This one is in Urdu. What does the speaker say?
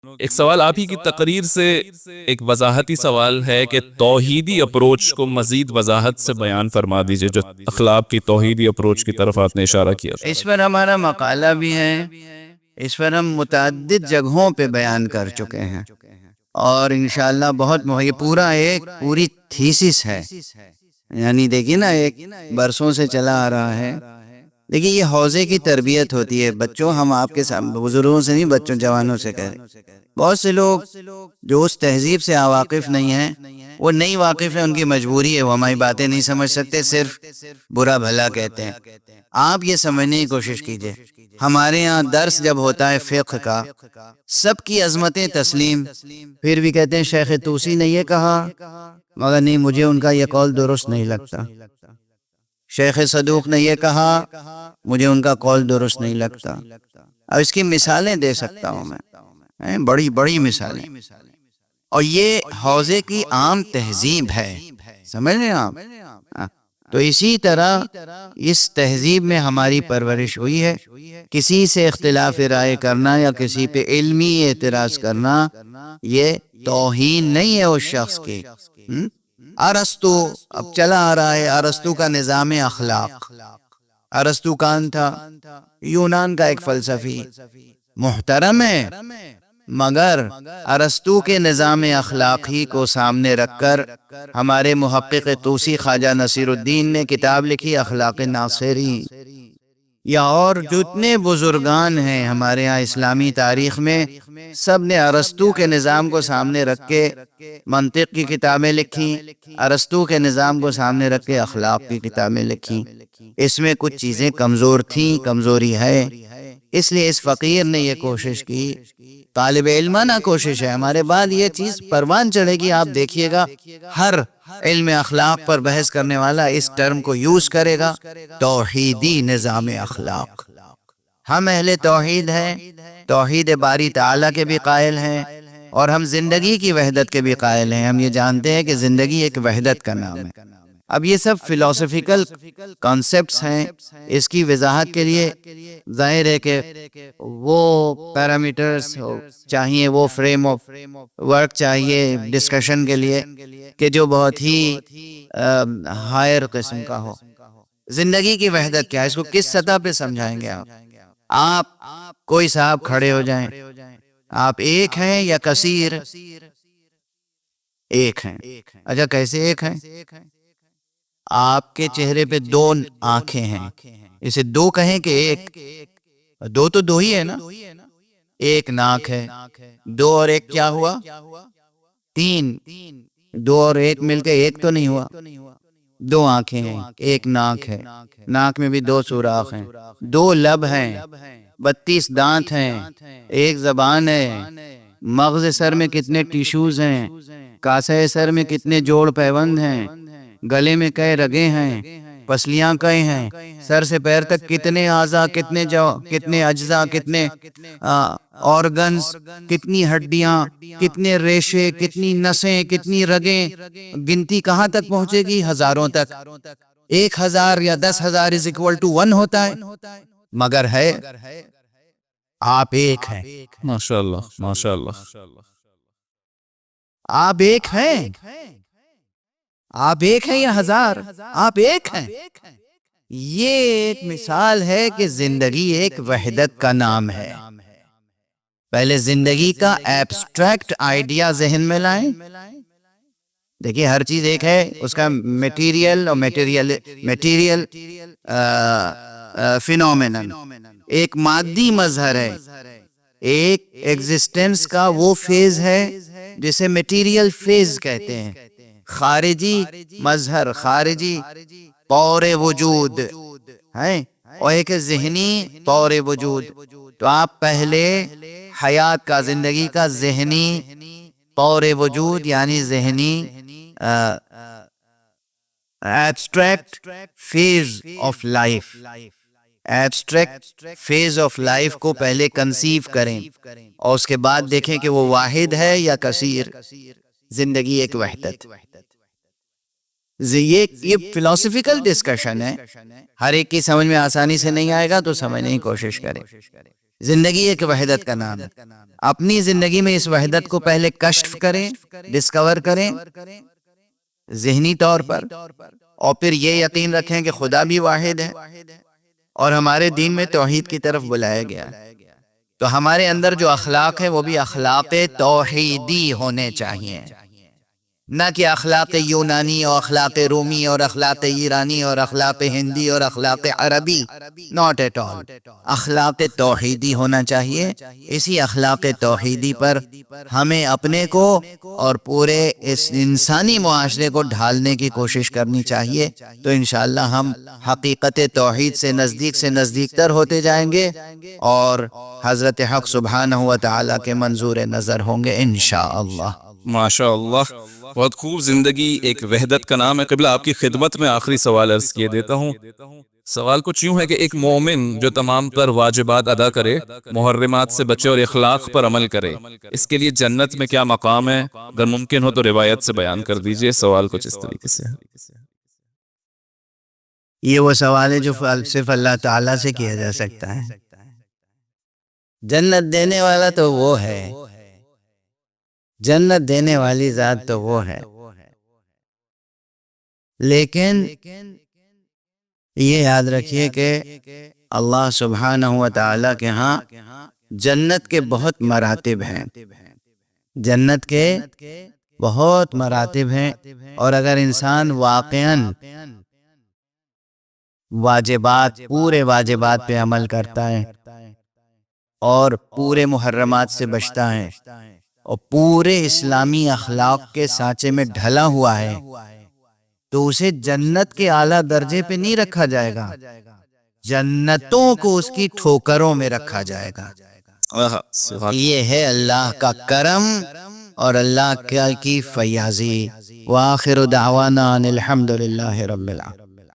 ایک سوال آپ ہی کی تقریر سے ایک وضاحتی سوال ہے کہ توحیدی اپروچ کو مزید وضاحت سے بیان فرما دیجئے، جو اخلاق کی توحیدی اپروچ کی طرف آپ نے اشارہ کیا تھا۔ اس پر ہمارا مقالہ بھی ہے، اس پر ہم متعدد جگہوں پہ بیان کر چکے ہیں، اور انشاءاللہ یہ پوری تھیسس ہے، یعنی دیکھیے نا، ایک برسوں سے چلا آ رہا ہے۔ دیکھیے، یہ حوضے کی تربیت ہوتی ہے بچوں، ہم آپ کے بزرگوں سے نہیں، بچوں جوانوں سے کہہ رہے ہیں۔ بہت سے لوگ جو اس تہذیب سے واقف نہیں ہیں، وہ نہیں واقف ہیں، ان کی مجبوری ہے، وہ ہماری باتیں نہیں سمجھ سکتے، صرف برا بھلا کہتے ہیں۔ آپ یہ سمجھنے کی کوشش کیجئے، ہمارے یہاں درس جب ہوتا ہے فقہ کا، سب کی عظمتیں تسلیم، پھر بھی کہتے ہیں شیخ طوسی نے یہ کہا، مگر نہیں، مجھے ان کا یہ قول درست نہیں لگتا۔ شیخ صدوق نے یہ کہا، مجھے ان کا قول درست نہیں لگتا۔ اب اس کی مثالیں دے سکتا ہوں میں، بڑی بڑی مثالیں، اور یہ حوضے کی عام تہذیب ہے، سمجھ رہے ہیں آپ؟ تو اسی طرح اس تہذیب میں ہماری پرورش ہوئی ہے۔ کسی سے اختلاف رائے کرنا یا کسی پہ علمی اعتراض کرنا، یہ توہین نہیں ہے اس شخص کی۔ ارسطو، اب چلا آ رہا ہے ارسطو کا نظام اخلاق۔ ارسطو کون تھا؟ یونان کا ایک فلسفی، محترم ہے، مگر ارسطو کے نظام اخلاقی کو سامنے رکھ کر ہمارے محقق طوسی خواجہ نصیر الدین نے کتاب لکھی اخلاق ناصری، یا اور جتنے بزرگان ہیں ہمارے ہاں اسلامی تاریخ میں، سب نے ارسطو کے نظام کو سامنے رکھ کے منطق کی کتابیں لکھی، ارسطو کے نظام کو سامنے رکھ کے اخلاق کی کتابیں لکھی۔ اس میں کچھ چیزیں کمزور تھیں، کمزوری ہے، اس لیے اس فقیر نے یہ کوشش کی، طالب علمانہ کوشش ہے، ہمارے بعد یہ چیز پروان چڑھے گی۔ آپ دیکھیے گا، ہر علم اخلاق پر بحث کرنے والا اس ٹرم کو یوز کرے گا، توحیدی نظام اخلاق۔ ہم اہل توحید ہیں، توحید باری تعالیٰ کے بھی قائل ہیں، اور ہم زندگی کی وحدت کے بھی قائل ہیں۔ ہم یہ جانتے ہیں کہ زندگی ایک وحدت کا نام ہے۔ اب یہ سب فلسفیکل کانسیپٹس ہیں، اس کی وضاحت کے لیے ظاہر ہے کہ وہ پیرامیٹرز چاہیے، وہ فریم آف ورک چاہیے ڈسکشن کے لیے، کہ جو بہت ہی ہائر قسم کا ہو۔ زندگی کی وحدت کیا ہے، اس کو کس سطح پہ سمجھائیں گے آپ؟ کوئی صاحب کھڑے ہو جائیں، آپ ایک ہیں یا کثیر؟ ایک ہیں۔ اچھا، کیسے ایک ہیں؟ آپ کے چہرے پہ دو آنکھیں ہیں، اسے دو کہیں کہ ایک؟ دو تو دو ہی ہے نا۔ ایک ناک ہے، دو اور ایک کیا ہوا؟ تین۔ دو اور ایک مل کے ایک تو نہیں ہوا۔ دو آنکھیں ہیں، ایک ناک ہے، ناک میں بھی دو سوراخ ہیں، دو لب ہیں، 32 دانت ہیں، ایک زبان ہے، مغز سر میں کتنے ٹیشوز ہیں، کاسہ سر میں کتنے جوڑ پیوند ہیں، گلے میں کئے رگیں ہیں، پسلیاں کئے ہیں، سر سے پیر تک کتنے اعضاء، کتنے اجزاء، کتنے آرگنز، کتنی ہڈیاں، کتنے ریشے، کتنی نسیں، کتنی رگیں، گنتی کہاں تک پہنچے گی؟ ہزاروں تک۔ 1000 یا 10,000 = 1 ہوتا ہے، مگر ہے آپ ایک ہیں۔ ماشاءاللہ، ماشاءاللہ۔ آپ ایک ہیں، آپ ایک ہیں یا ہزار؟ آپ ایک ہیں۔ یہ ایک مثال ہے کہ زندگی ایک وحدت کا نام ہے۔ پہلے زندگی کا ایبسٹریکٹ آئیڈیا ذہن میں لائیں۔ دیکھیے، ہر چیز ایک ہے، اس کا میٹیریل اور میٹیریل فینومینن ایک مادی مظہر ہے، ایک ایگزسٹنس کا وہ فیز ہے جسے میٹیریل فیز کہتے ہیں، خارجی مظہر، خارجی طور وجود ہے، اور ایک ذہنی طور وجود۔ تو آپ پہلے حیات کا، زندگی کا ذہنی طور وجود، یعنی ذہنی abstract phase of life, abstract phase of life کو پہلے کنسیو کریں، اور اس کے بعد دیکھیں کہ وہ واحد ہے یا کثیر۔ زندگی ایک وحدت۔ یہ فلسفیکل ڈسکشن ہے، ہر ایک کی سمجھ میں آسانی سے نہیں آئے گا تو سمجھنے کی کوشش کریں۔ زندگی ایک وحدت کا نام ہے. اپنی زندگی میں اس وحدت کو پہلے کشف کریں، ڈسکور کریں ذہنی طور پر، اور پھر یہ یقین رکھیں کہ خدا بھی واحد ہے اور ہمارے دین میں توحید کی طرف بلایا گیا ہے. تو ہمارے اندر جو اخلاق ہیں وہ بھی اخلاق توحیدی ہونے چاہیے، نہ کہ اخلاق یونانی اور اخلاق رومی اور اخلاق ایرانی اور اخلاق ہندی اور اخلاق عربی. Not at all. اخلاق توحیدی ہونا چاہیے. اسی اخلاق توحیدی پر ہمیں اپنے کو اور پورے اس انسانی معاشرے کو ڈھالنے کی کوشش کرنی چاہیے. تو انشاءاللہ ہم حقیقت توحید سے نزدیک تر ہوتے جائیں گے اور حضرت حق سبحانہ و تعالی کے منظور نظر ہوں گے انشاءاللہ. ماشاء اللہ، بہت خوب. زندگی ایک وحدت کا نام ہے. قبلہ آپ کی خدمت میں آخری سوال عرض کیے دیتا ہوں. سوال کچھ یوں ہے کہ ایک مومن جو تمام پر واجبات ادا کرے، محرمات سے بچے اور اخلاق پر عمل کرے، اس کے لیے جنت میں کیا مقام ہے؟ اگر ممکن ہو تو روایت سے بیان کر دیجئے. سوال کچھ اس طریقے سے ہے. یہ وہ سوال ہے جو صرف اللہ تعالیٰ سے کیا جا سکتا ہے. جنت دینے والا تو وہ ہے، جنت دینے والی ذات تو وہ ہے، لیکن یہ یاد رکھیے کہ اللہ سبحانہ و تعالی کے ہاں جنت کے بہت مراتب ہیں. جنت کے بہت مراتب ہیں، اور اگر انسان واقعاً پورے واجبات پہ عمل کرتا ہے اور پورے محرمات سے بچتا ہے اور پورے اسلامی اخلاق کے سانچے میں ڈھلا ہوا ہے، تو اسے جنت کے اعلیٰ درجے پہ نہیں رکھا جائے گا، جنتوں کو اس کی ٹھوکروں میں رکھا جائے گا. یہ ہے اللہ کا کرم اور اللہ کی فیاضی. وآخر دعوانا ان الحمد للہ رب العالمین.